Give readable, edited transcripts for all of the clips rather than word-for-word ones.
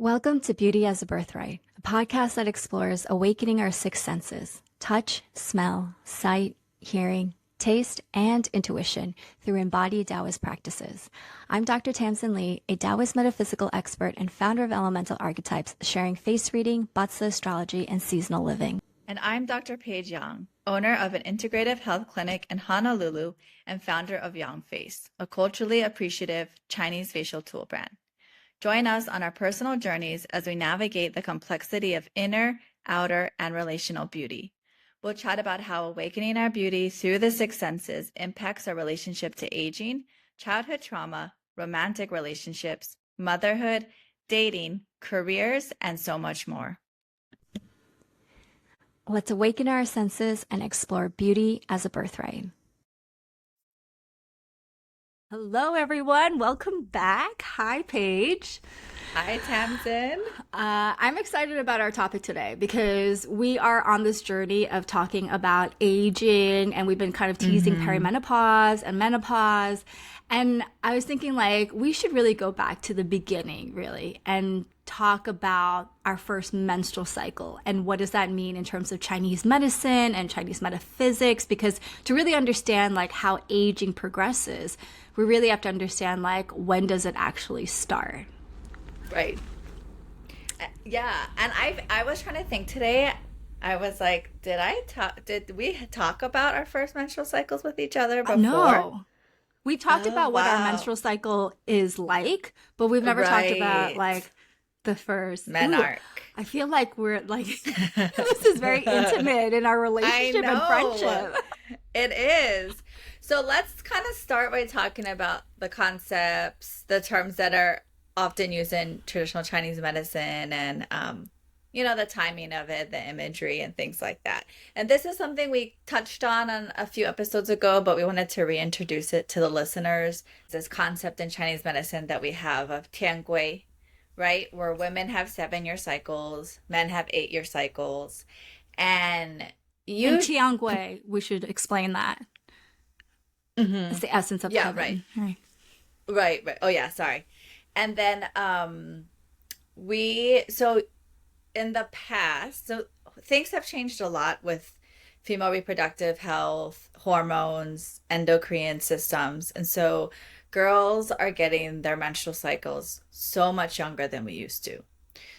Welcome to Beauty as a Birthright, a podcast that explores awakening our six senses: touch, smell, sight, hearing, taste, and intuition through embodied Daoist practices. I'm Dr. Tamsin Lee, a Daoist metaphysical expert and founder of Elemental Archetypes, sharing face reading, Batsa astrology, and seasonal living. And I'm Dr. Paige Yang, owner of an integrative health clinic in Honolulu and founder of Yang Face, a culturally appreciative Chinese facial tool brand. Join us on our personal journeys as we navigate the complexity of inner, outer, and relational beauty. We'll chat about how awakening our beauty through the six senses impacts our relationship to aging, childhood trauma, romantic relationships, motherhood, dating, careers, and so much more. Let's awaken our senses and explore beauty as a birthright. Hello, everyone. Welcome back. Hi, Paige. Hi, Tamsin. I'm excited about our topic today because we are on this journey of talking about aging, and we've been kind of teasing perimenopause and menopause. And I was thinking, like, we should really go back to the beginning, really, and talk about our first menstrual cycle and what does that mean in terms of Chinese medicine and Chinese metaphysics, because to really understand like how aging progresses, we really have to understand like when does it actually start. Right. Yeah, and I was trying to think today. I was like, did we talk about our first menstrual cycles with each other before? No. We talked about what our menstrual cycle is like, but we've never talked about like the first Menarche. I feel like we're like this is very intimate in our relationship and friendship. It is. So let's kind of start by talking about the concepts, the terms that are often used in traditional Chinese medicine, and the timing of it, the imagery, and things like that. And this is something we touched on a few episodes ago, but we wanted to reintroduce it to the listeners. This concept in Chinese medicine that we have of tiangui, right? Where women have 7-year cycles, men have 8-year cycles. And tiangui, we should explain that. It's the essence of heaven. Right. Oh yeah, sorry. And then in the past, so things have changed a lot with female reproductive health, hormones, endocrine systems. And so girls are getting their menstrual cycles so much younger than we used to.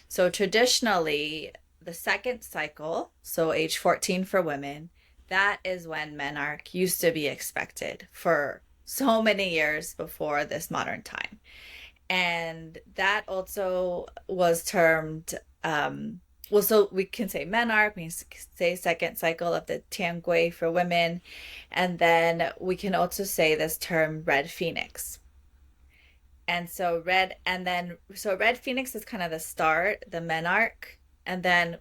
So traditionally, the second cycle, so age 14 for women, that is when menarche used to be expected for so many years before this modern time. And that also was termed, so we can say menarche, we can say second cycle of the tiangui for women. And then we can also say this term red phoenix. And so red phoenix is kind of the start, the menarche. And then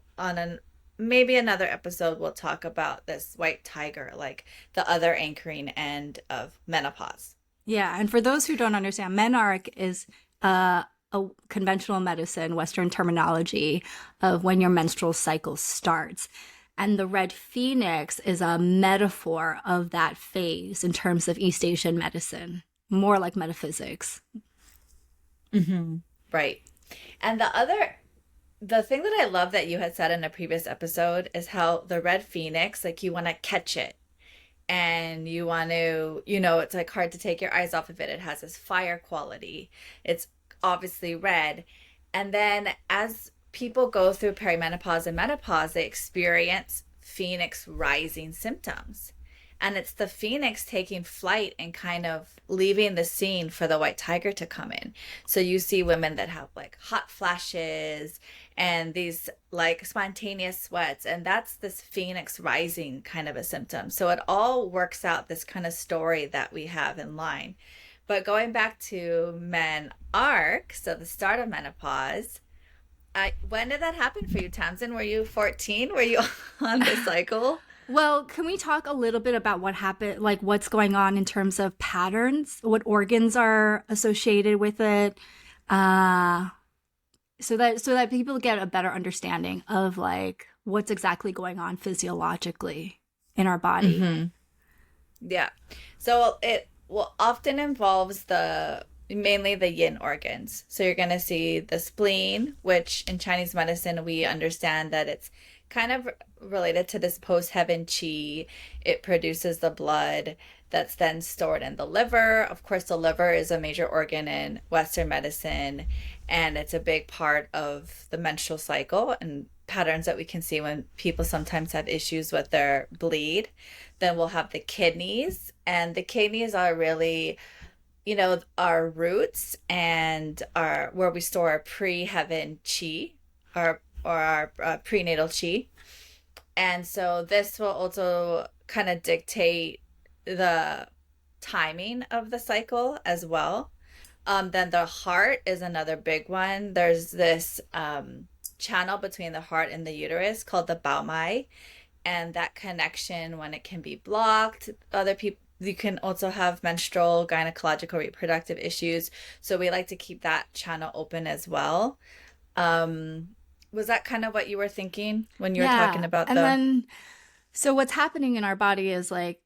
maybe another episode, we'll talk about this white tiger, like the other anchoring end of menopause. Yeah, and for those who don't understand, menarche is a conventional medicine, Western terminology of when your menstrual cycle starts. And the red phoenix is a metaphor of that phase in terms of East Asian medicine, more like metaphysics. Right. And the thing that I love that you had said in a previous episode is how the red phoenix, like you want to catch it. And you want to, it's like hard to take your eyes off of it. It has this fire quality. It's obviously red. And then as people go through perimenopause and menopause, they experience phoenix rising symptoms. And it's the phoenix taking flight and kind of leaving the scene for the white tiger to come in. So you see women that have like hot flashes and these like spontaneous sweats. And that's this phoenix rising kind of a symptom. So it all works out this kind of story that we have in line. But going back to menarche, so the start of menopause, when did that happen for you, Tamsin? Were you 14? Were you on the cycle? Well, can we talk a little bit about what happened, like what's going on in terms of patterns, what organs are associated with it, so that people get a better understanding of like what's exactly going on physiologically in our body. Yeah. So it often involves the mainly the yin organs. So you're going to see the spleen, which in Chinese medicine, we understand that it's kind of related to this post heaven chi. It produces the blood that's then stored in the liver. Of course, the liver is a major organ in Western medicine, and it's a big part of the menstrual cycle and patterns that we can see when people sometimes have issues with their bleed. Then we'll have the kidneys, and the kidneys are really, our roots and our where we store our pre-heaven chi, our prenatal chi. And so this will also kind of dictate the timing of the cycle as well. Then the heart is another big one. There's this channel between the heart and the uterus called the Baomai, and that connection, when it can be blocked, other people, you can also have menstrual, gynecological, reproductive issues. So we like to keep that channel open as well. Was that kind of what you were thinking when you were talking Yeah. about And the? then, so what's happening in our body is like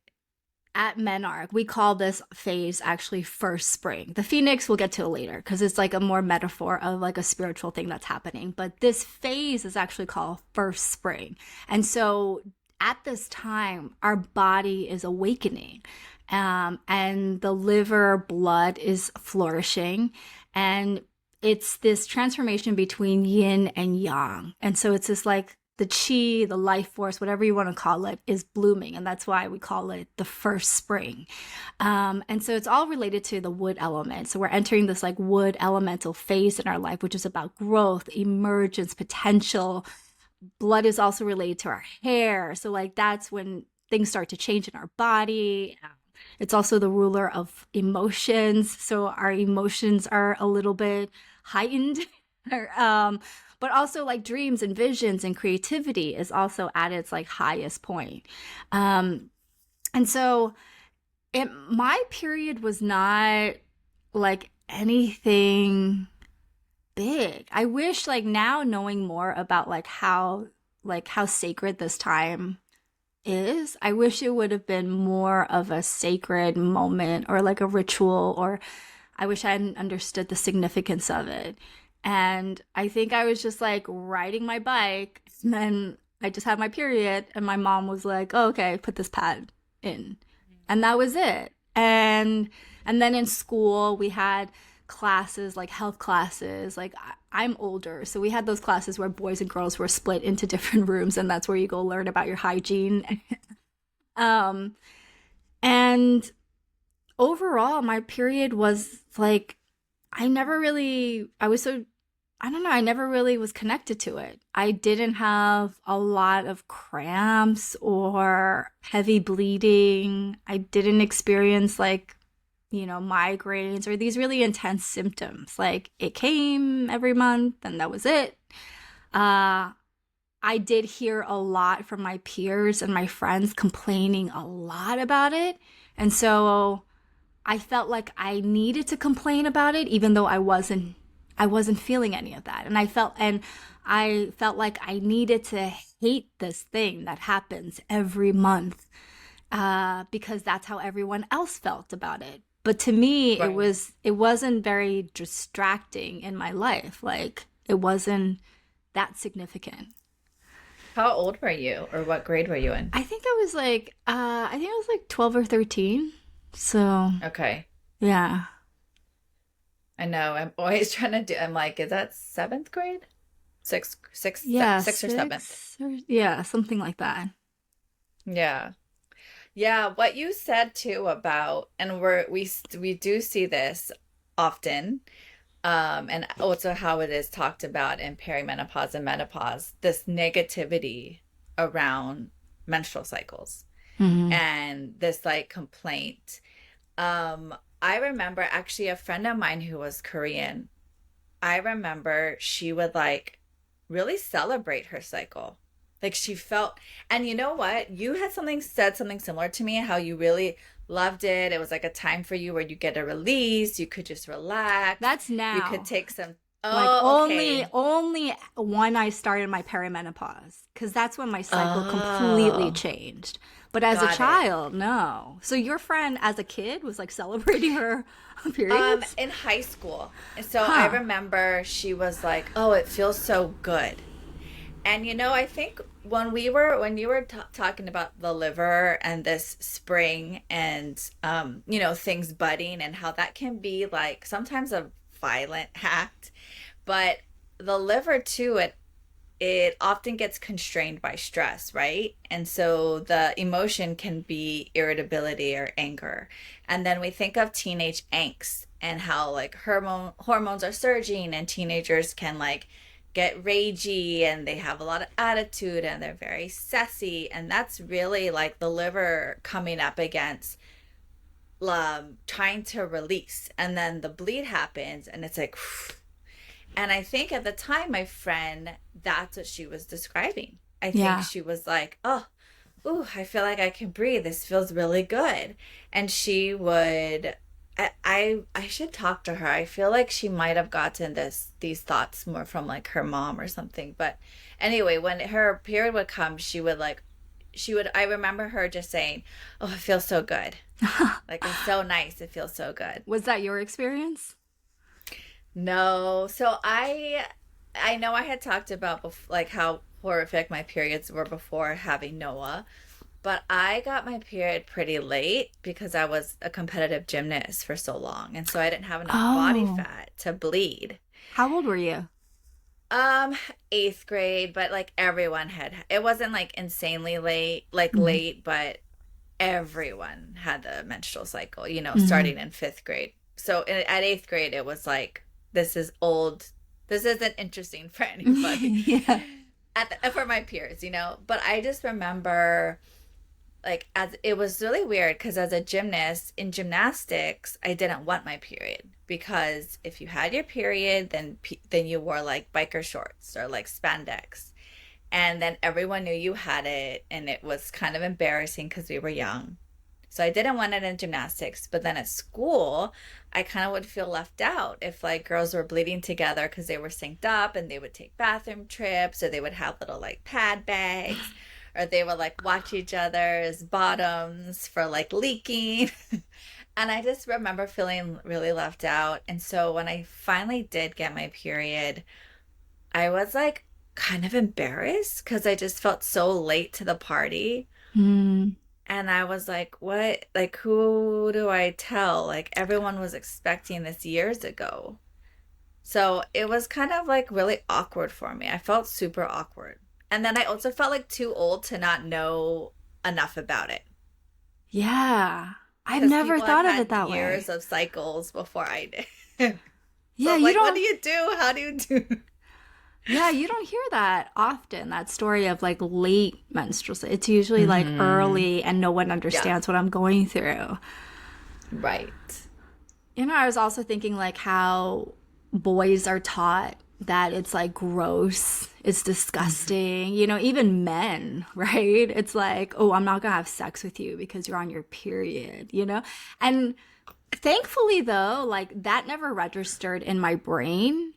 at Menarche, we call this phase actually first spring. The phoenix we'll get to later because it's like a more metaphor of like a spiritual thing that's happening. But this phase is actually called first spring. And so at this time, our body is awakening. And the liver blood is flourishing. And it's this transformation between yin and yang. And so it's this like the chi, the life force, whatever you want to call it, is blooming. And that's why we call it the first spring. And so it's all related to the wood element. So we're entering this like wood elemental phase in our life, which is about growth, emergence, potential. Blood is also related to our hair. So like that's when things start to change in our body. It's also the ruler of emotions. So our emotions are a little bit heightened. But also like dreams and visions and creativity is also at its like highest point. And so my period was not like anything big. I wish like now knowing more about like how sacred this time is, I wish it would have been more of a sacred moment or like a ritual, or I wish I hadn't understood the significance of it. And I think I was just like riding my bike, and then I just had my period, and my mom was like, "Oh, okay, put this pad in." And that was it. And then in school, we had classes like health classes. Like I'm older, so we had those classes where boys and girls were split into different rooms, and that's where you go learn about your hygiene. um, and overall, my period was like I was so, I don't know, I never really was connected to it. I didn't have a lot of cramps or heavy bleeding. I didn't experience like, migraines or these really intense symptoms. Like it came every month and that was it. Uh, I did hear a lot from my peers and my friends complaining a lot about it. And so I felt like I needed to complain about it even though I wasn't feeling any of that. And I felt like I needed to hate this thing that happens every month because that's how everyone else felt about it. But to me, Right. it wasn't very distracting in my life. Like it wasn't that significant. How old were you, or what grade were you in? I think I was like 12 or 13. So, Okay. yeah. I know. I'm always trying to do. I'm like, is that seventh grade? Yeah, Sixth or seventh? yeah, something like that. Yeah. Yeah, what you said too about, and we do see this often, and also how it is talked about in perimenopause and menopause, this negativity around menstrual cycles Hmm. and this like complaint. I remember actually a friend of mine who was Korean. I remember she would like really celebrate her cycle. Like she felt, and you know what? You had said something similar to me, how you really loved it. It was like a time for you where you get a release, you could just relax, That's you could now. take some. Like Oh, only okay. only when I started my perimenopause, because that's when my cycle completely Oh, changed. But as a Got it. child, no. So your friend as a kid was like celebrating her periods? In high school. And so I Huh. remember she was like, "Oh, it feels so good." And I think when you were talking about the liver and this spring and things budding and how that can be like sometimes a violent act, but the liver too, it often gets constrained by stress, right? And so the emotion can be irritability or anger. And then we think of teenage angst and how like hormones are surging and teenagers can like get ragey and they have a lot of attitude and they're very sassy, and that's really like the liver coming up against trying to release, and then the bleed happens and it's like and I think at the time, my friend, that's what she was describing. I think Yeah. she was like, "Oh, ooh, I feel like I can breathe. This feels really good." And she would, I should talk to her. I feel like she might have gotten these thoughts more from like her mom or something. But anyway, when her period would come, I remember her just saying, "Oh, it feels so good. Like it's so nice. It feels so good." Was that your experience? No. So I know I had talked about like how horrific my periods were before having Noah, but I got my period pretty late because I was a competitive gymnast for so long, and so I didn't have enough body Oh, fat to bleed. how old were you? Um, eighth grade, but like everyone had, it wasn't like insanely late, like Hmm. late, but everyone had the menstrual cycle, Hmm. starting in fifth grade. So at eighth grade, it was like, this is old. This isn't interesting for anybody, Yeah. for my peers, But I just remember, like, as it was really weird because as a gymnast in gymnastics, I didn't want my period because if you had your period, then you wore like biker shorts or like spandex, and then everyone knew you had it, and it was kind of embarrassing because we were young. So I didn't want it in gymnastics, but then at school, I kind of would feel left out if like girls were bleeding together because they were synced up and they would take bathroom trips, or they would have little like pad bags, or they would like watch each other's bottoms for like leaking. And I just remember feeling really left out. And so when I finally did get my period, I was like kind of embarrassed because I just felt so late to the party. Hmm. And I was like, what? Like, who do I tell? Like, everyone was expecting this years ago. So it was kind of like really awkward for me. I felt super awkward. And then I also felt like too old to not know enough about it Yeah. I've because never people have thought of it had that years way. of cycles before I did. So Yeah, I'm you like, what do don't you do? How do you do? yeah, you don't hear that often, that story of like late menstrual. It's usually like Hmm. early and no one Yeah, understands what I'm going through. right. I was also thinking like how boys are taught that it's like gross, it's Mhm. disgusting, even men, right? It's like, oh, I'm not gonna have sex with you because you're on your period? And thankfully, though, like that never registered in my brain.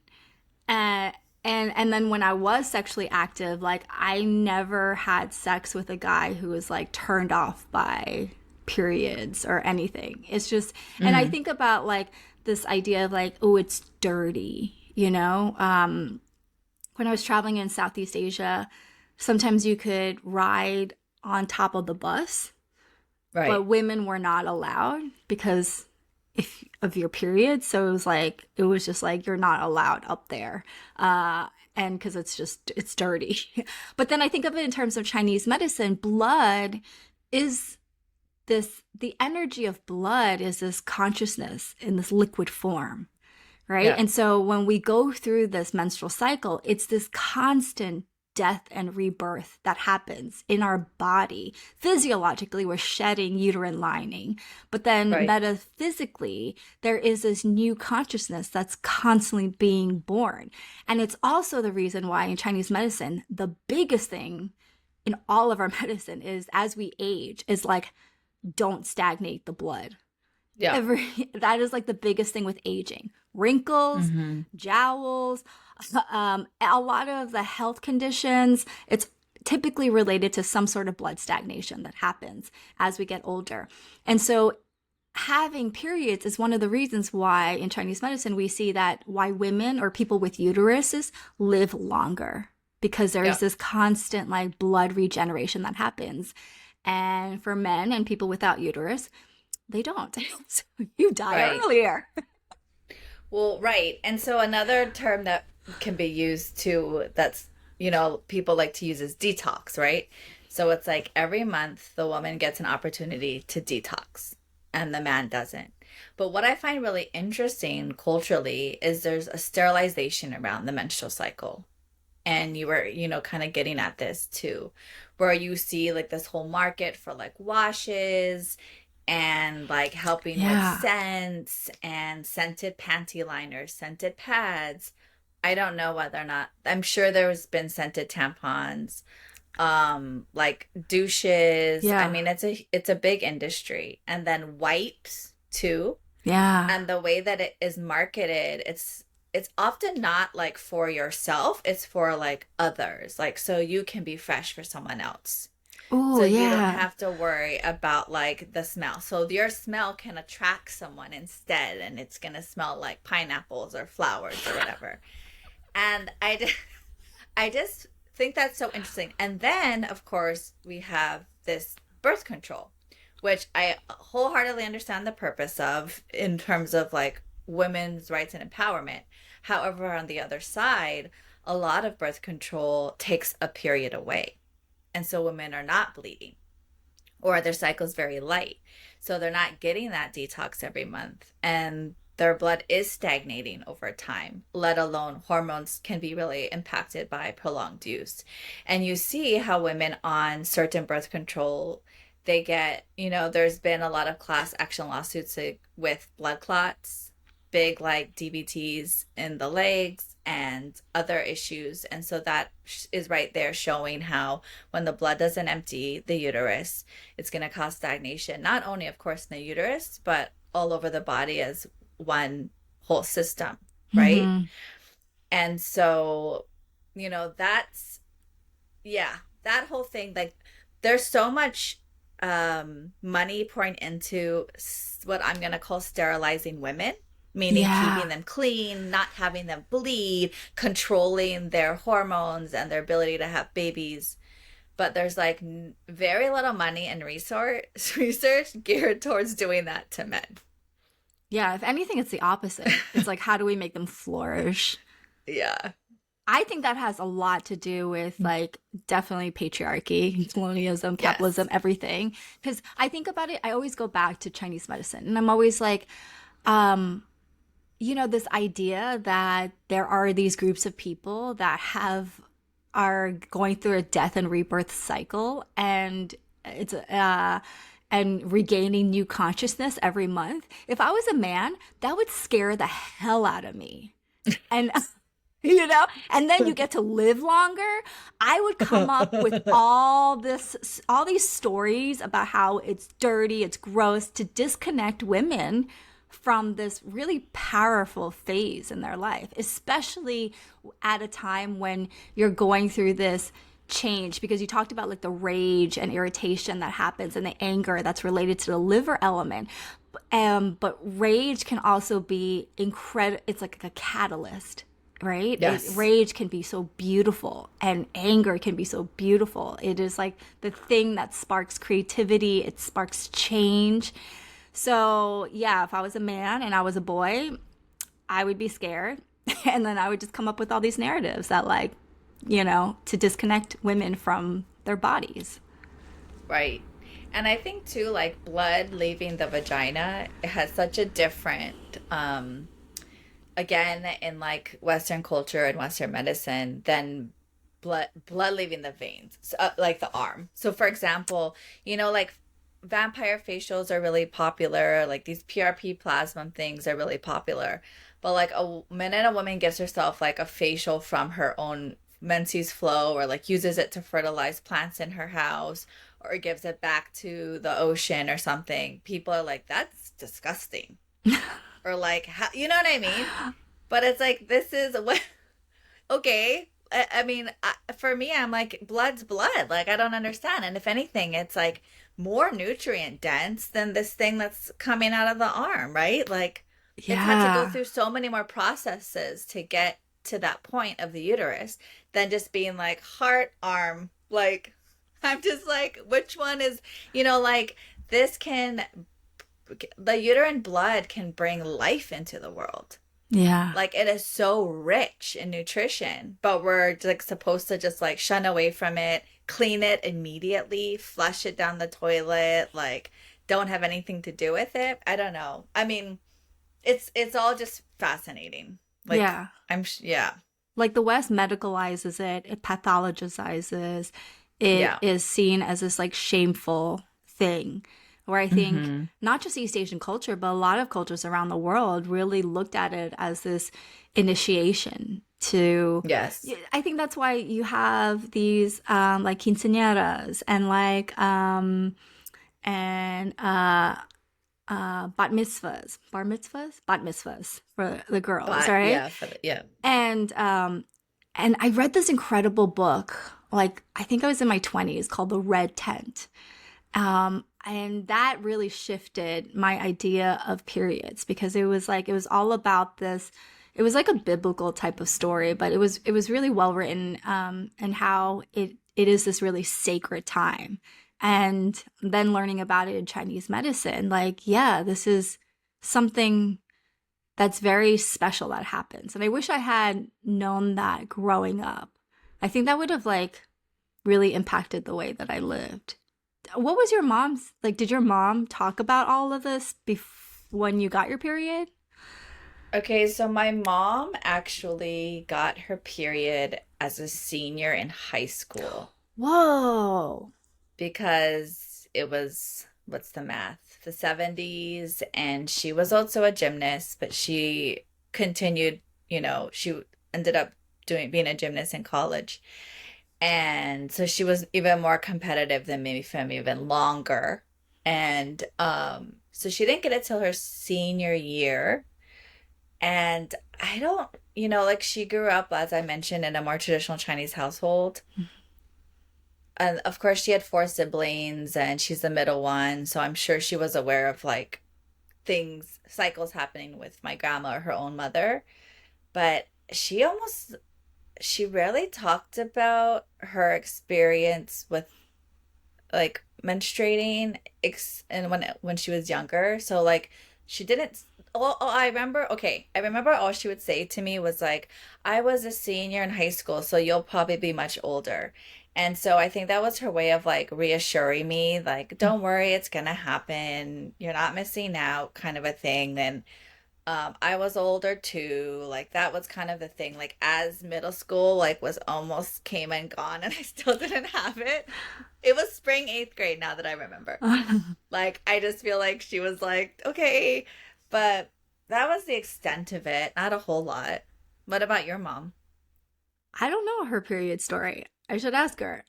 Uh, and then when I was sexually active, like I never had sex with a guy who was like turned off by periods or anything. It's just, and I Hmm. think about like this idea of like, oh, it's dirty. When I was traveling in Southeast Asia, sometimes you could ride on top of the bus, but Right. women were not allowed because if of your period. So it was just like you're not allowed up there. And because it's dirty. But then I think of it in terms of Chinese medicine. Blood is the energy of blood is this consciousness in this liquid form, right? Yeah. And so when we go through this menstrual cycle, it's this constant death and rebirth that happens in our body. Physiologically, we're shedding uterine lining, but then Right. metaphysically, there is this new consciousness that's constantly being born. And it's also the reason why in Chinese medicine, the biggest thing in all of our medicine is as we age, is like, don't stagnate the blood. Yeah. That is like the biggest thing with aging. Wrinkles, Hmm. jowls, a lot of the health conditions. It's typically related to some sort of blood stagnation that happens as we get older. And so having periods is one of the reasons why in Chinese medicine we see that why women or people with uteruses live longer, because there is Yeah. this constant like blood regeneration that happens. And for men and people without uterus, they don't. So you die Right. earlier. Well, right. And so another term that can be used too, that's, people like to use is detox, right? So it's like every month the woman gets an opportunity to detox and the man doesn't. But what I find really interesting culturally is there's a sterilization around the menstrual cycle. And you were, kind of getting at this too, where you see like this whole market for like washes and like helping with Yeah. scents and scented panty liners, scented pads. I don't know whether or not, I'm sure there's been scented tampons, like douches. I Yeah. mean, it's a big industry. And then wipes too. Yeah. And the way that it is marketed, it's often not like for yourself, it's for like others. Like so you can be fresh for someone else. Oh, So you don't yeah. have to worry about like the smell. So your smell can attract someone instead, and it's gonna smell like pineapples or flowers or whatever. And I just think that's so interesting. And then of course we have this birth control, which I wholeheartedly understand the purpose of in terms of like women's rights and empowerment. However, on the other side, a lot of birth control takes a period away. And so women are not bleeding or their cycle is very light. So they're not getting that detox every month. And their blood is stagnating over time, let alone hormones can be really impacted by prolonged use. And you see how women on certain birth control, they get, there's been a lot of class action lawsuits with blood clots, big like DVTs in the legs and other issues. And so that is right there showing how when the blood doesn't empty the uterus, it's going to cause stagnation, not only, of course, in the uterus, but all over the body as one whole system, right? Hmm. And so, that's, yeah, that whole thing, like, there's so much money pouring into what I'm going to call sterilizing women, meaning Yeah. keeping them clean, not having them bleed, controlling their hormones and their ability to have babies. But there's like very little money and research geared towards doing that to men. Yeah. If anything, it's the opposite. It's like, how do we make them flourish? Yeah. I think that has a lot to do with like definitely patriarchy, colonialism, capitalism, Yes. everything. Because I think about it, I always go back to Chinese medicine, and I'm always like, um, this idea that there are these groups of people that are going through a death and rebirth cycle, and it's and regaining new consciousness every month. If I was a man, that would scare the hell out of me. And and then you get to live longer. I would come up with all these stories about how it's dirty, it's gross, to disconnect women from this really powerful phase in their life, especially at a time when you're going through this change, because you talked about like the rage and irritation that happens and the anger that's related to the liver element. But rage can also be incredible. It's like a catalyst, right? Yes. Rage can be so beautiful, and anger can be so beautiful. It is like the thing that sparks creativity. It sparks change. So yeah, if I was a man and I was a boy, I would be scared. And then I would just come up with all these narratives that like, to disconnect women from their bodies. Right. And I think too, like blood leaving the vagina, it has such a different, again, in like Western culture and Western medicine than blood leaving the veins, so, like the arm. So for example, like vampire facials are really popular, like these PRP plasma things are really popular. But like a minute a woman gives herself like a facial from her own menses flow, or like uses it to fertilize plants in her house, or gives it back to the ocean or something, people are like, that's disgusting. Or like, how, you know what I mean? But it's like, this is what, okay, I mean, for me, I'm like, blood's blood. Like, I don't understand. And if anything, it's like more nutrient dense than this thing that's coming out of the arm, right? Like, it's had to go Yeah. through so many more processes to get to that point of the uterus than just being like heart, arm. Like, I'm just like, which one is, like this can, the uterine blood can bring life into the world. Yeah. Like it is so rich in nutrition, but we're like supposed to just like shun away from it, clean it immediately, flush it down the toilet, like don't have anything to do with it. I don't know. I mean, it's all just fascinating. Like Yeah. yeah. Like the West medicalizes it, it pathologizes, it Yeah. is seen as this like shameful thing. Where I think Mm-hmm. not just East Asian culture, but a lot of cultures around the world really looked at it as this initiation to. Yes. I think that's why you have these like quinceañeras and like and bat mitzvahs for the girls, But right? yeah, yeah. And I read this incredible book, like I think I was in my 20s, called The Red Tent. And that really shifted my idea of periods because it was all about this. It was like a biblical type of story, but it was really well written, and how it is this really sacred time. And then learning about it in Chinese medicine, like, yeah, this is something that's very special that happens. And I wish I had known that growing up. I think that would have like really impacted the way that I lived. What was your mom's like? Did your mom talk about all of this when you got your period? Okay, so my mom actually got her period as a senior in high school. Whoa. Because it was, what's the math, the 70s, and she was also a gymnast, but she continued, she ended up being a gymnast in college. And so she was even more competitive than me from even longer. And so she didn't get it till her senior year. And I don't, like she grew up, as I mentioned, in a more traditional Chinese household. And of course, she had four siblings and she's the middle one. So I'm sure she was aware of like things, cycles happening with my grandma or her own mother. But she rarely talked about her experience with like menstruating and when she was younger. So like she didn't. Oh, I remember. Okay, I remember all she would say to me was like, "I was a senior in high school, so you'll probably be much older." And so I think that was her way of like reassuring me, like, "Don't worry, it's gonna happen. You're not missing out," kind of a thing. And I was older too. Like that was kind of the thing. Like as middle school like was almost came and gone and I still didn't have it. It was spring 8th grade now that I remember. Like I just feel like she was like, okay, but that was the extent of it. Not a whole lot. What about your mom? I don't know her period story. I should ask her.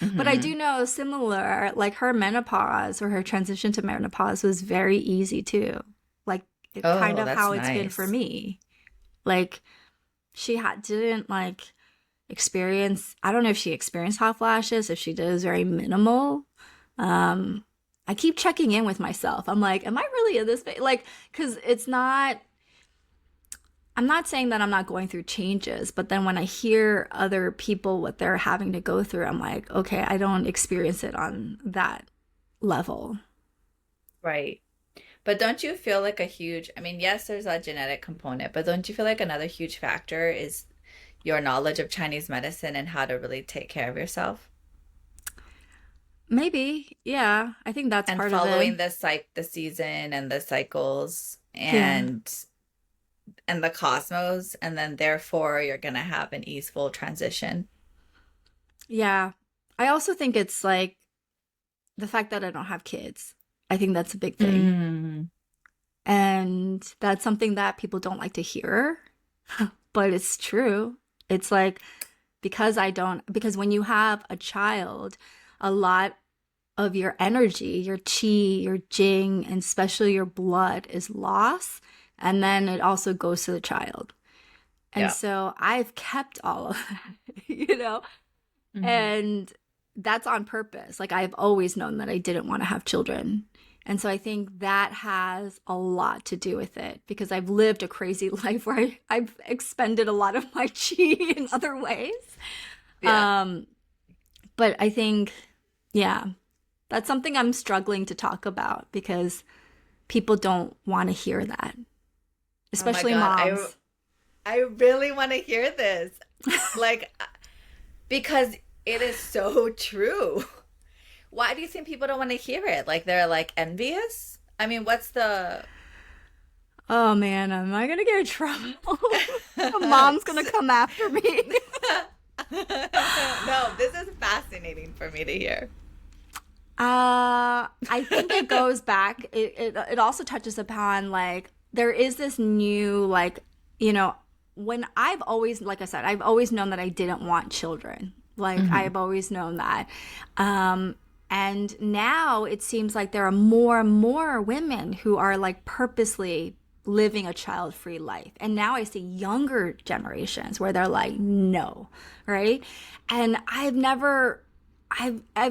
But I do Mm-hmm. know similar, like her menopause or her transition to menopause was very easy too. Like it kind Oh, of that's how it's been for nice. me. Like she didn't like experience, I don't know if she experienced hot flashes. If she did, it was very minimal. Um, I keep checking in with myself. I'm like, am I really in this phase? Like, because it's not, I'm not saying that I'm not going through changes, but then when I hear other people what they're having to go through, I'm like, okay, I don't experience it on that level. Right. But don't you feel like a huge, I mean, yes, there's a genetic component, but don't you feel like another huge factor is your knowledge of Chinese medicine and how to really take care of yourself Maybe, yeah, I think that's and part of it. following the season and the cycles Yeah. and the cosmos, and then therefore you're gonna have an easeful transition. Yeah. I also think it's like the fact that I don't have kids. I think that's a big thing. Mm. And that's something that people don't like to hear, but it's true. It's like because when you have a child, a lot of your energy, your chi, your jing, and especially your blood is lost. And then it also goes to the child. And Yeah. so I've kept all of that, you know? Hmm. And that's on purpose. Like I've always known that I didn't want to have children. And so I think that has a lot to do with it because I've lived a crazy life where I've expended a lot of my chi in other ways. Yeah. Um, but I think, yeah, that's something I'm struggling to talk about because people don't want to hear that, Oh my especially God. moms. I really want to hear this. Like, because it is so true. Why do you think people don't want to hear it? Like they're like envious? I mean, what's the Oh man, am I gonna get in trouble? Mom's gonna come after me. No, this is fascinating for me to hear. I think it goes back. It also touches upon like there is this new like you know when I've always like I said I've always known that I didn't want children. Like Hmm. I've always known that. Um, and now it seems like there are more and more women who are like purposely living a child-free life. And now I see younger generations where they're like, no, right? And I've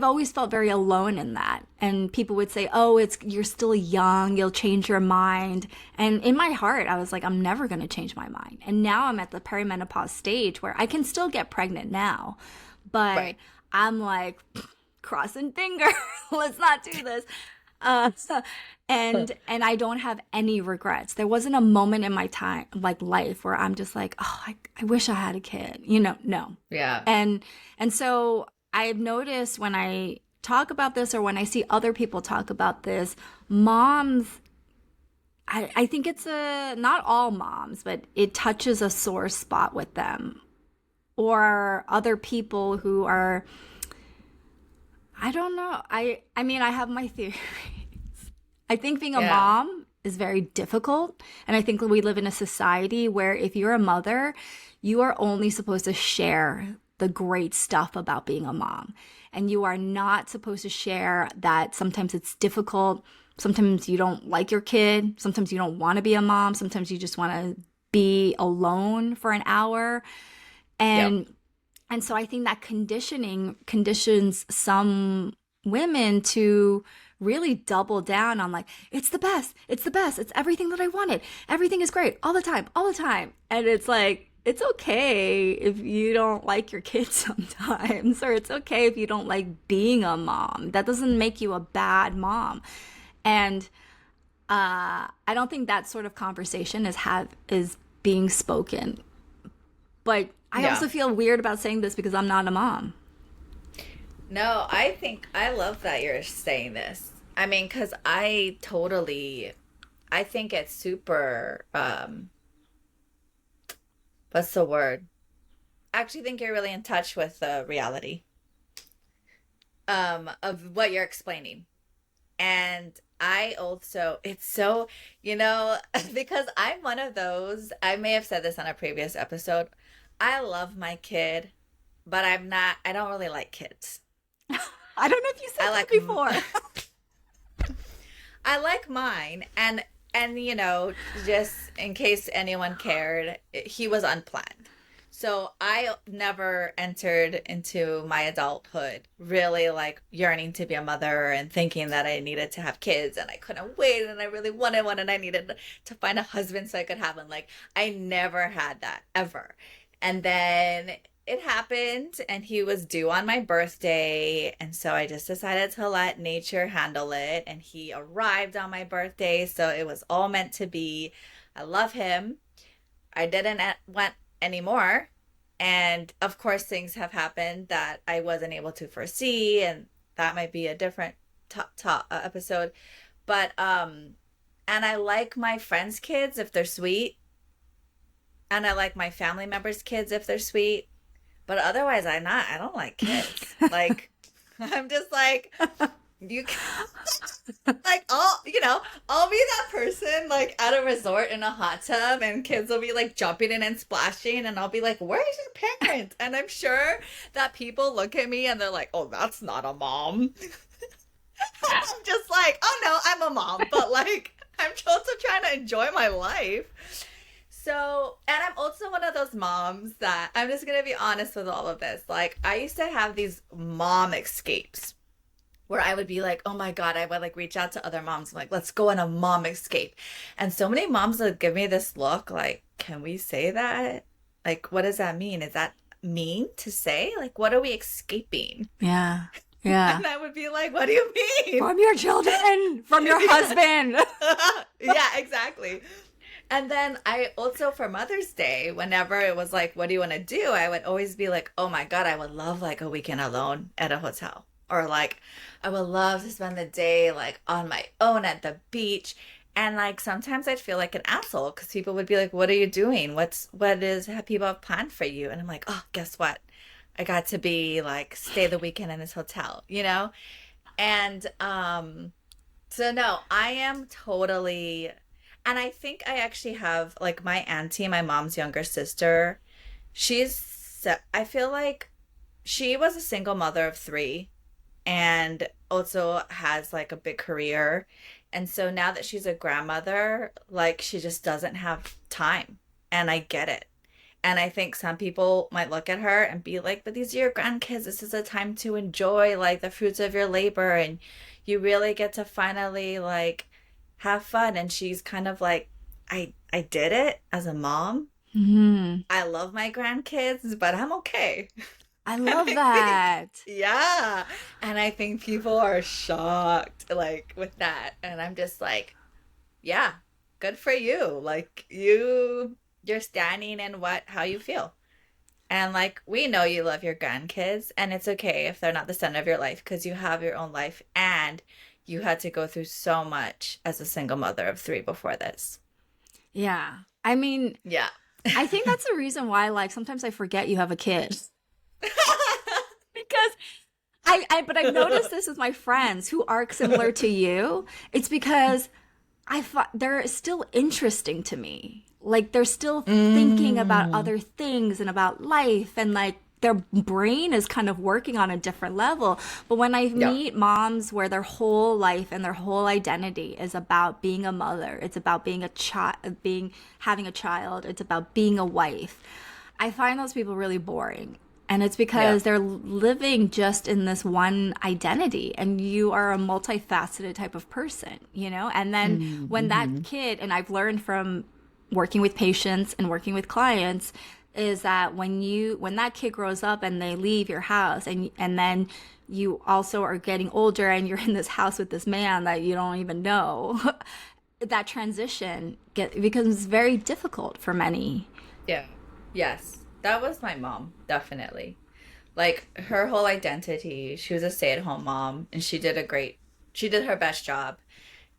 always felt very alone in that. And people would say, "Oh, it's you're still young, you'll change your mind." And in my heart, I was like, I'm never going to change my mind. And now I'm at the perimenopause stage where I can still get pregnant now. But Right. I'm like crossing fingers. Let's not do this. Uh, and I don't have any regrets. There wasn't a moment in my time like life where I'm just like, oh, I wish I had a kid. No. Yeah. And and so I've noticed when I talk about this or when I see other people talk about this, moms I think it's a not all moms, but it touches a sore spot with them or other people who are I don't know. I mean I have my theories. I think being a Yeah. mom is very difficult. And I think we live in a society where if you're a mother, you are only supposed to share the great stuff about being a mom. And you are not supposed to share that sometimes it's difficult. Sometimes you don't like your kid. Sometimes you don't want to be a mom. Sometimes you just want to be alone for an hour. Yep. And and so I think that conditioning conditions some women to really double down on like, it's the best, it's everything that I wanted. Everything is great all the time, all the time. And it's like, it's okay if you don't like your kids sometimes, or it's okay if you don't like being a mom. That doesn't make you a bad mom. And I don't think that sort of conversation is being spoken. But I Yeah. also feel weird about saying this because I'm not a mom. No, I think I love that you're saying this. I mean, because I think it's super, what's the word? I actually think you're really in touch with the reality, of what you're explaining. And I also, it's so, you know, because I'm one of those, I may have said this on a previous episode. I love my kid, but I don't really like kids. I don't know if you said I that like before. I like mine, and you know, just in case anyone cared, he was unplanned. So I never entered into my adulthood really like yearning to be a mother and thinking that I needed to have kids and I couldn't wait and I really wanted one and I needed to find a husband so I could have one. Like I never had that ever. And then it happened and he was due on my birthday, and so I just decided to let nature handle it, and he arrived on my birthday, so it was all meant to be. I love him. I didn't want anymore, and of course things have happened that I wasn't able to foresee, and that might be a different episode. But and I like my friends kids if they're sweet, and I like my family members kids if they're sweet. But otherwise, I don't like kids. Like, I'm just like, you, like, I'll be that person, like, at a resort in a hot tub, and kids will be, like, jumping in and splashing, and I'll be like, where's your parent? And I'm sure that people look at me and they're like, oh, that's not a mom. I'm just like, oh, no, I'm a mom, but, like, I'm also trying to enjoy my life. And I'm also one of those moms that I'm just going to be honest with all of this. Like, I used to have these mom escapes where I would be like, oh my God, I would like reach out to other moms. I'm like, let's go on a mom escape. And so many moms would give me this look like, can we say that? Like, what does that mean? Is that mean to say? Like, what are we escaping? Yeah. Yeah. And I would be like, what do you mean? From your children, from your husband. Yeah, exactly. And then I also, for Mother's Day, whenever it was like, what do you want to do? I would always be like, oh my God, I would love like a weekend alone at a hotel. Or like, I would love to spend the day like on my own at the beach. And like sometimes I'd feel like an asshole because people would be like, what are you doing? What is have people have planned for you? And I'm like, oh, guess what? I got to be like stay the weekend in this hotel, you know? And so no, I am totally, and I think I actually have like my auntie, my mom's younger sister. I feel like she was a single mother of three and also has like a big career. And so now that she's a grandmother, like she just doesn't have time. And I get it. And I think some people might look at her and be like, but these are your grandkids. This is a time to enjoy like the fruits of your labor and you really get to finally like have fun. And she's kind of like, I did it as a mom. Mm-hmm. I love my grandkids, but I'm okay. I love that. Yeah. And I think people are shocked like with that. And I'm just like, yeah, good for you. Like you're standing in how you feel. And like we know you love your grandkids and it's okay if they're not the center of your life because you have your own life and you had to go through so much as a single mother of three before this. Yeah. I mean, Yeah. I think that's the reason why like sometimes I forget you have a kid. Because but I've noticed this with my friends who are similar to you. It's because they're still interesting to me. Like they're still thinking about other things and about life and like their brain is kind of working on a different level. But when I meet moms where their whole life and their whole identity is about being a mother, it's about being having a child, it's about being a wife, I find those people really boring. And it's because they're living just in this one identity and you are a multifaceted type of person, you know? And then when that kid, and I've learned from working with patients and working with clients, is that when that kid grows up and they leave your house and then you also are getting older and you're in this house with this man that you don't even know, that transition becomes very difficult for many. Yeah. Yes. That was my mom, definitely. Like her whole identity, she was a stay-at-home mom and she did her best job.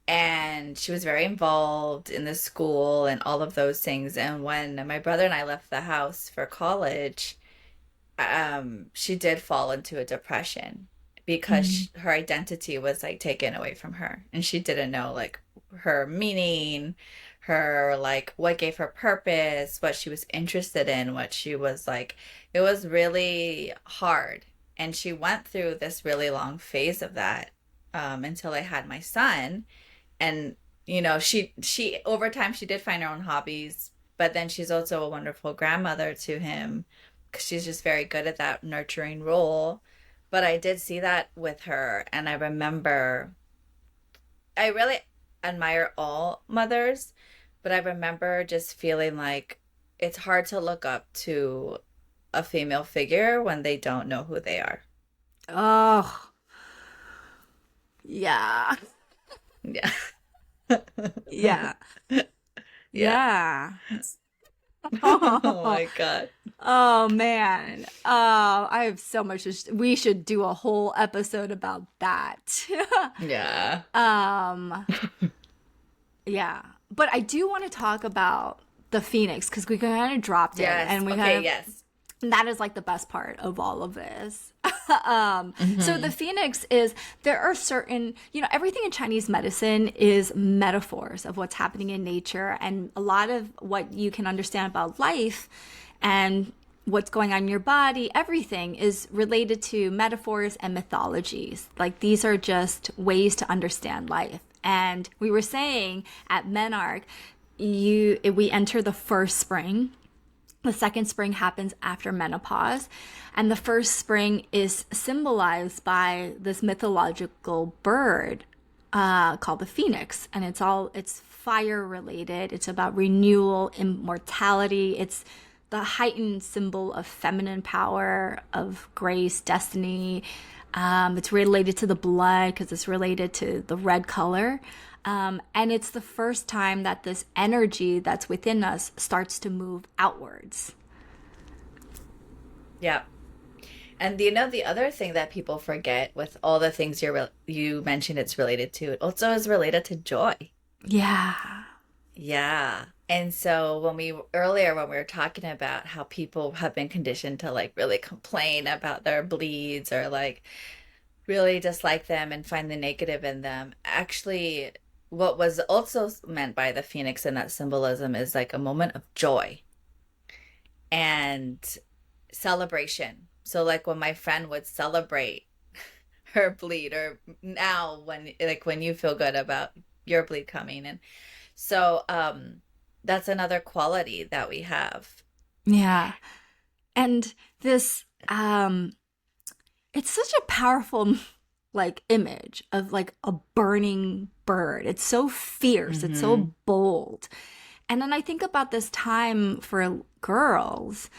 And she was very involved in the school and all of those things. And when my brother and I left the house for college, she did fall into a depression because her identity was like taken away from her. And she didn't know like her meaning, her like what gave her purpose, what she was interested in, what she was like. It was really hard. And she went through this really long phase of that until I had my son. And you know, she over time she did find her own hobbies, but then she's also a wonderful grandmother to him because she's just very good at that nurturing role. But I did see that with her, and I remember I really admire all mothers, but I remember just feeling like it's hard to look up to a female figure when they don't know who they are. Oh, yeah. Yeah. Yeah. Yeah. Yeah. Oh my God. Oh man. Oh, I have so much. We should do a whole episode about that. Yeah. Yeah. But I do want to talk about the Phoenix because we kind of dropped it, Yes. and we Okay, kind of yes. that is like the best part of all of this. So the Phoenix is, there are certain, everything in Chinese medicine is metaphors of what's happening in nature. And a lot of what you can understand about life and what's going on in your body, everything is related to metaphors and mythologies. Like these are just ways to understand life. And we were saying at Menarche, we enter the first spring. The second spring happens after menopause, and the first spring is symbolized by this mythological bird called the phoenix, and it's fire related. It's about renewal, immortality. It's the heightened symbol of feminine power, of grace, destiny. It's related to the blood because it's related to the red color. And it's the first time that this energy that's within us starts to move outwards. Yeah. And you know, the other thing that people forget with all the things you mentioned it's related to, it also is related to joy. Yeah. Yeah. And so earlier when we were talking about how people have been conditioned to like really complain about their bleeds or like really dislike them and find the negative in them, actually what was also meant by the phoenix in that symbolism is like a moment of joy and celebration. So like when my friend would celebrate her bleed, or now when you feel good about your bleed coming, and so that's another quality that we have. Yeah. And this it's such a powerful like image of like a burning bird. It's so fierce, it's Mm-hmm. so bold. And then I think about this time for girls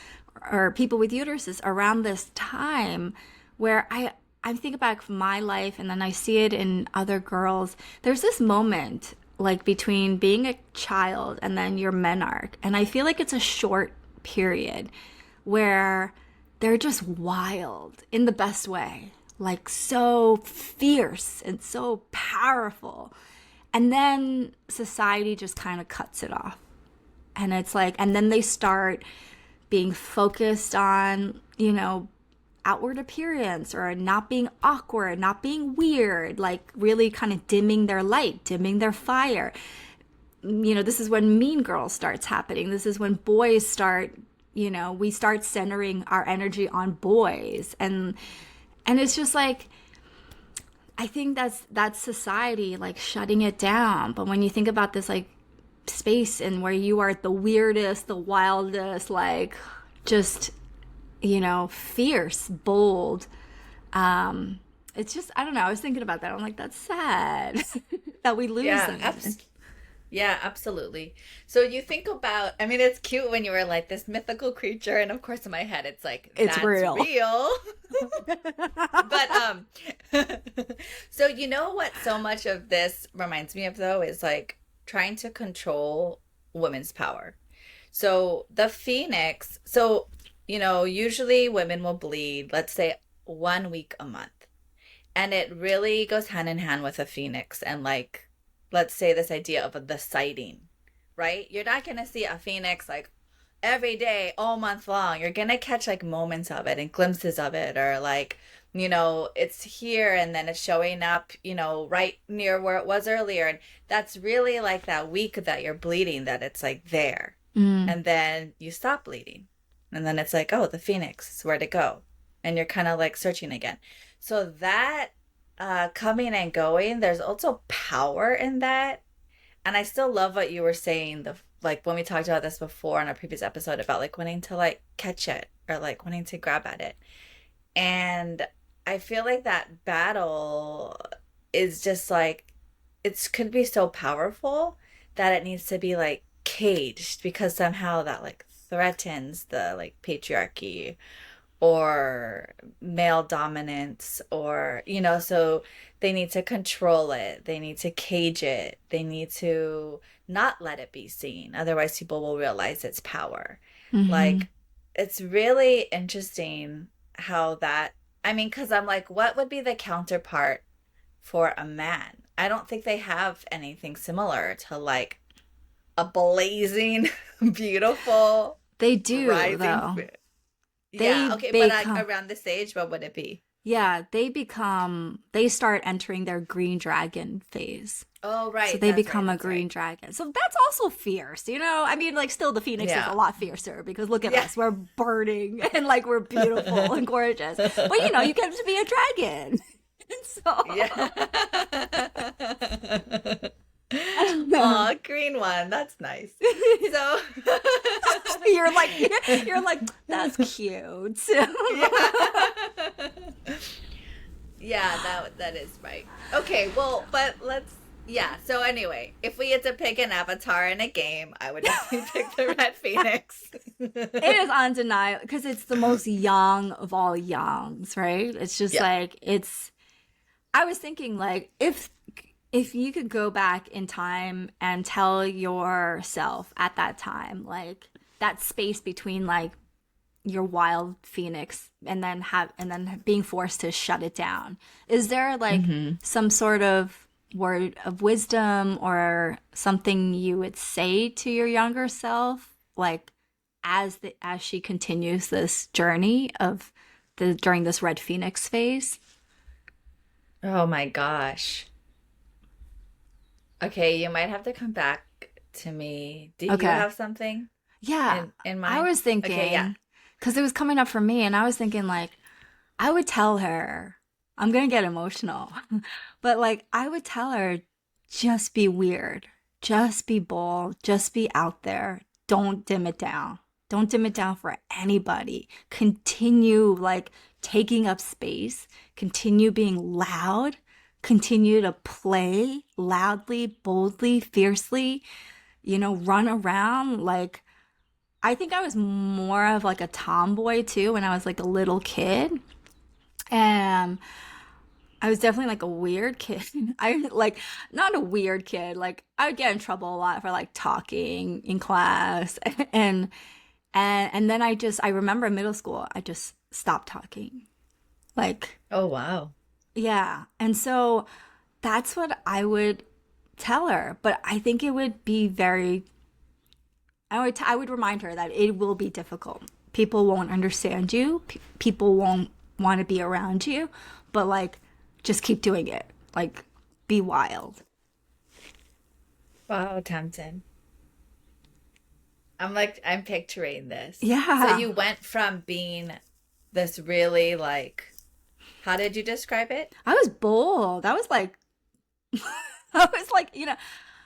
or people with uteruses around this time where I think back my life and then I see it in other girls. There's this moment like between being a child and then your menarche. And I feel like it's a short period where they're just wild in the best way, like so fierce and so powerful. And then society just kind of cuts it off. And it's like, and then they start being focused on, outward appearance or not being awkward, not being weird, like really kind of dimming their light, dimming their fire. This is when Mean Girl starts happening. This is when boys start, we start centering our energy on boys. And it's just like, I think that's society like shutting it down. But when you think about this like space and where you are the weirdest, the wildest, like just, fierce, bold. It's just, I don't know. I was thinking about that. I'm like, that's sad that we lose Yeah, them. yeah, absolutely. So you think about, I mean, it's cute when you were like this mythical creature, and of course in my head it's like It's that's real. real. But so you know what so much of this reminds me of though is like trying to control women's power. So the phoenix, usually women will bleed, let's say 1 week a month. And it really goes hand in hand with a phoenix and like let's say this idea of the sighting, right? You're not going to see a phoenix like every day all month long. You're going to catch like moments of it and glimpses of it, or like it's here and then it's showing up, right near where it was earlier, and that's really like that week that you're bleeding, that it's like there. Mm. And then you stop bleeding. And then it's like, oh, the phoenix is where to go. And you're kind of like searching again. So that coming and going, there's also power in that. And I still love what you were saying, like when we talked about this before in a previous episode about like wanting to like catch it or like wanting to grab at it. And I feel like that battle is just like, it could be so powerful that it needs to be like caged, because somehow that like threatens the like patriarchy or male dominance, or so they need to control it, they need to cage it, they need to not let it be seen, otherwise people will realize its power. Mm-hmm. Like it's really interesting how that, I mean, because I'm like, what would be the counterpart for a man? I don't think they have anything similar to like a blazing beautiful They do, rising. though. Yeah, They okay, but like become, around this age, what would it be? yeah, they start entering their green dragon phase. Oh, So right, they that's right, become a that's right. green dragon. So that's also fierce, I mean, like, still the phoenix is a Yeah. lot fiercer because look at Yeah. us. We're burning and like we're beautiful and gorgeous. But you get to be a dragon. So Yeah. Oh, green one. That's nice. So, You're like you're like that's cute. yeah. Yeah, that is right. Okay, well, but let's yeah. So anyway, if we had to pick an avatar in a game, I would definitely pick the Red Phoenix. It is undeniable because it's the most young of all youngs, right? It's just Yeah. like it's I was thinking like if you could go back in time and tell yourself at that time like that space between like your wild phoenix and then being forced to shut it down, is there like Hmm. some sort of word of wisdom or something you would say to your younger self like as she continues this journey of the during this red phoenix phase? Oh my gosh. Okay, you might have to come back to me. Do you Okay. have something Yeah, in I mind? was Okay, yeah. thinking, because it was coming up for me, and I was thinking, like, I would tell her, I'm gonna get emotional, but like, I would tell her, just be weird, just be bold, just be out there. Don't dim it down. Don't dim it down for anybody. Continue, like, taking up space, continue being loud, continue to play loudly, boldly, fiercely, run around like, I think I was more of like a tomboy too when I was like a little kid. And I was definitely like a weird kid. I like not a weird kid. Like I would get in trouble a lot for like talking in class and and then I remember in middle school I just stopped talking. Like Oh wow. yeah. And so that's what I would tell her, but I think it would be very I would remind her that it will be difficult. People won't understand you. People won't want to be around you, but like, just keep doing it. Like, be wild. Wow, tempting. I'm picturing this. So Yeah, you went from being this really like, how did you describe it? I was bold. I was like, I was like,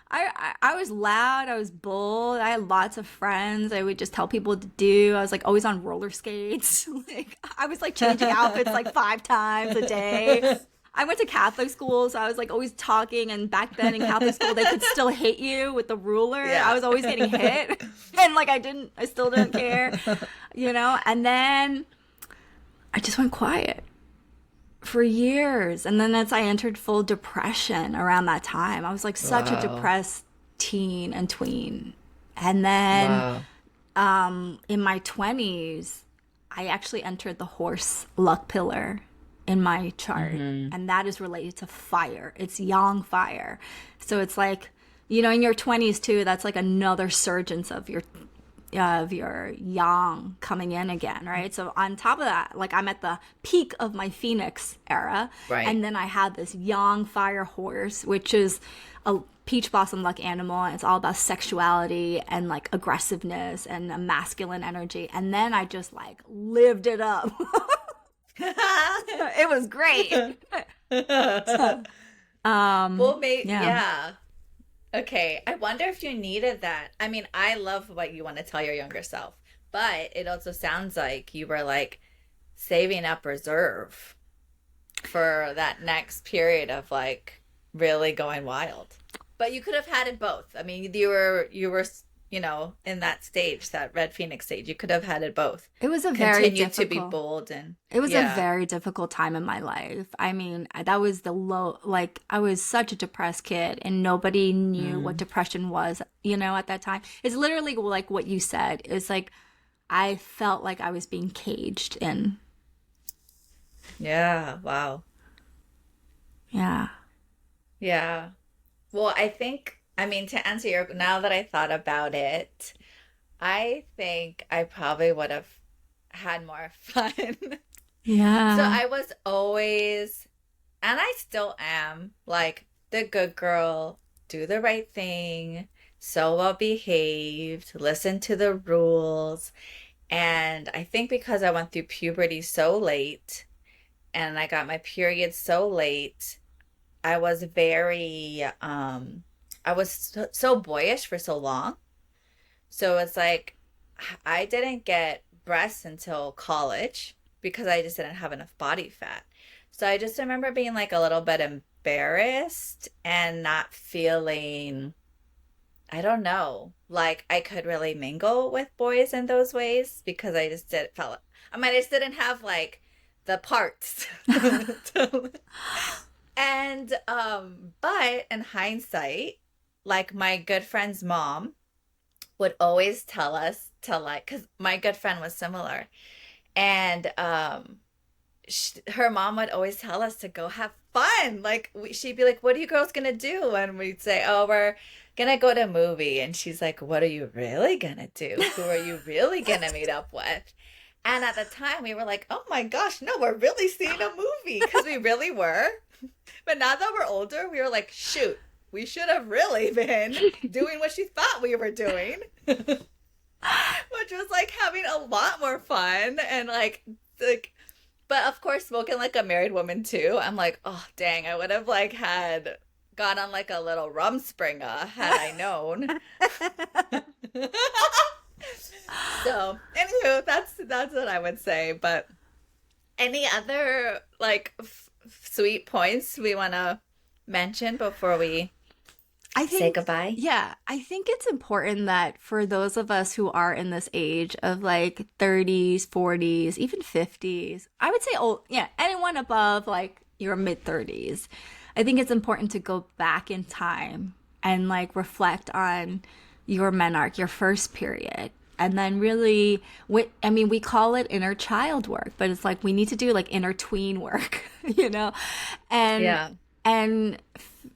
I was loud. I was bold. I had lots of friends. I would just tell people what to do. I was like always on roller skates. Like I was like changing outfits like 5 times a day. I went to Catholic school, so I was like always talking. And back then in Catholic school, they could still hit you with the ruler. I Yeah. was always getting hit, and like I still didn't care, And then I just went quiet for years. And then as I entered full depression around that time, I was like such a Wow. depressed teen and tween. And then Wow. in my 20s, I actually entered the horse luck pillar in my chart. Hmm. And that is related to fire. It's yang fire. So it's like, in your 20s too, that's like another surgence of your yang coming in again, right? So on top of that, like I'm at the peak of my phoenix era, Right. and then I had this yang fire horse, which is a peach blossom luck animal, and it's all about sexuality and like aggressiveness and a masculine energy. And then I just like lived it up. It was great. Well, maybe, Yeah. yeah. Okay. I wonder if you needed that. I mean, I love what you want to tell your younger self, but it also sounds like you were like saving up reserve for that next period of like really going wild. But you could have had it both. I mean, you were, in that stage, that Red Phoenix stage. You could have had it both. It was a very Continue to be difficult bold and It was a yeah. very difficult time in my life. I mean, that was the low, like, I was such a depressed kid and nobody knew what Mm. depression was, at that time. It's literally like what you said. It's like I felt like I was being caged in. Yeah. Wow. Yeah. Yeah. Well, I mean, to answer your, now that I thought about it, I think I probably would have had more fun. So Yeah. I was always, and I still am, like the good girl, do the right thing, so well behaved, listen to the rules. And I think because I went through puberty so late and I got my period so late, I was very I was so boyish for so long. So it's like I didn't get breasts until college because I just didn't have enough body fat. So I just remember being like a little bit embarrassed and not feeling, I don't know, like I could really mingle with boys in those ways because I just did felt I mean I just didn't have like the parts. And but in hindsight, like my good friend's mom would always tell us to like, because my good friend was similar, and her mom would always tell us to go have fun. Like she'd be like, "What are you girls gonna do?" And we'd say, "Oh, we're gonna go to a movie." And she's like, "What are you really gonna do? Who are you really gonna meet up with?" And at the time, we were like, "Oh my gosh, no, we're really seeing a movie," because we really were. But now that we're older, we were like, "Shoot, we should have really been doing what she thought we were doing." Which was like having a lot more fun and like but of course smoking like a married woman too. I'm like, oh dang, I would have like had gone on like a little rum springer had I known. So anywho, that's what I would say. But any other like sweet points we want to mention before we I say think, goodbye? yeah, I think it's important that for those of us who are in this age of like 30s, 40s, even 50s, I would say, oh, yeah, anyone above like your mid 30s, I think it's important to go back in time and like reflect on your menarche, your first period. And then really, I mean, we call it inner child work, but it's like we need to do like inner tween work, you know? And Yeah. and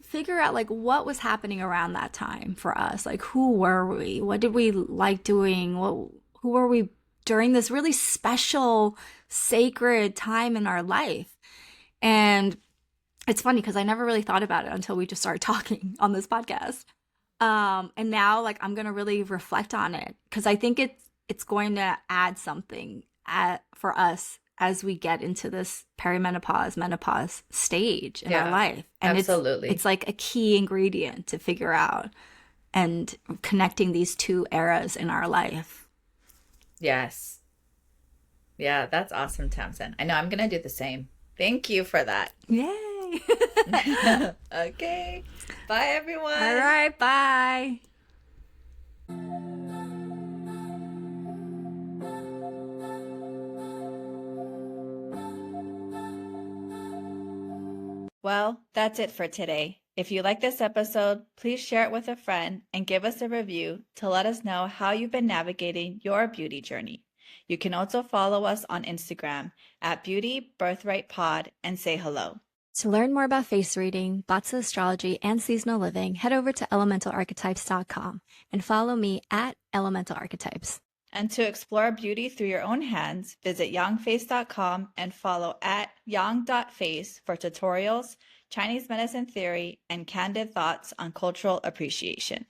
figure out like what was happening around that time for us. Like who were we? What did we like doing? Who were we during this really special sacred time in our life? And it's funny because I never really thought about it until we just started talking on this podcast. And now like I'm gonna really reflect on it because I think it's going to add something for us as we get into this perimenopause menopause stage in our Yeah. life, and it's Absolutely. like a key ingredient to figure out and connecting these two eras in our life. Yes. Yeah, that's awesome, Tamsin. I know I'm gonna do the same. Thank you for that. Yay. Okay. Bye, All everyone. right, bye. Well, that's it for today. If you like this episode, please share it with a friend and give us a review to let us know how you've been navigating your beauty journey. You can also follow us on Instagram at Beauty Birthright Pod and say hello. To learn more about face reading, Batsa astrology, and seasonal living, head over to elementalarchetypes.com and follow me at Elemental Archetypes. And to explore beauty through your own hands, visit yangface.com and follow at yang.face for tutorials, Chinese medicine theory, and candid thoughts on cultural appreciation.